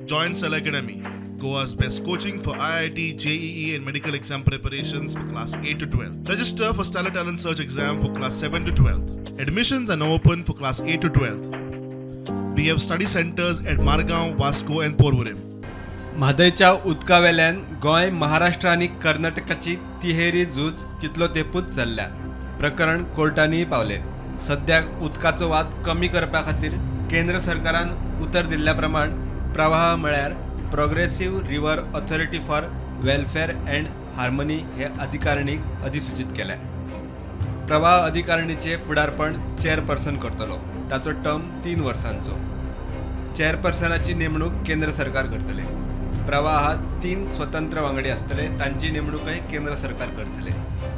Join Cell Academy, Goa's best coaching for IIT, JEE, and medical exam preparations for class 8 to 12. Register for Stellar Talent Search exam for class 7 to 12. Admissions are now open for class 8 to 12. We have study centers at Margaon, Vasco, and Porvorim. म्हादयच्या उदकावेल्यान गोंय महाराष्ट्र आनी कर्नाटकाची तिहेरी झूज कितलो तेंपूच चल्ल्या. प्रकरण कोर्टांनी पावले. सद्याक उदकाचो वाद कमी करपा खातीर केंद्र सरकारान उतर दिल्ल्या प्रमाण प्रवाह म्हळ्यार progressive river authority for welfare and harmony हे अधिकारिणीक अधिसूचित केल्या. प्रवाह अधिकारिणीचे फुडारपण चेअरपर्सन करतलो. ताचो टर्म 3 वर्सांचो. चेअरपर्सनाची नेमणूक केंद्र सरकार करतले. प्रवाहात 3 स्वतंत्र वांगडी आसतले. तांची नेमणूकय केंद्र सरकार करतले.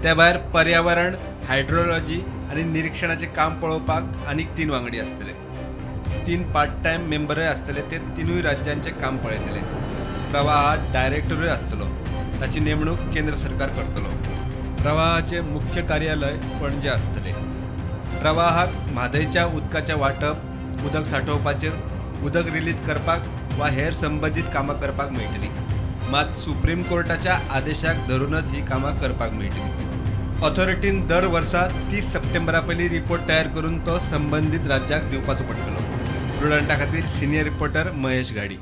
त्या भायर पर्यावरण, हायड्रोलॉजी आनी निरीक्षणाचे काम पळोवपाक आनीक 3 वांगडी आसतले. 3 पार्ट टायम मेंबरय आसतले. ते 3 राज्यांचे काम पळयतले. प्रवाहात डायरेक्टरूय आसतलो. ताची नेमणूक केंद्र सरकार करतलो. प्रवाहाचे मुख्य कार्यालय पणजे आसतले. प्रवाहाक म्हादयच्या उदकाचें वांटप, उदक सांठोवपाचेर, उदक रिलीज करपाक वा हेर संबंधीत कामां करपाक मेळटली. मात सुप्रीम कोर्टाच्या आदेशाक धरूनच ही कामां करपाक मेळटली. ऑथॉरिटीन दर वर्सा 30 सप्टेंबरा पयलीं रिपोर्ट तयार करून तो संबंधीत राज्याक दिवपाचो पडटलो. प्रुडंटा खातीर सिनियर रिपोर्टर महेश गाडी.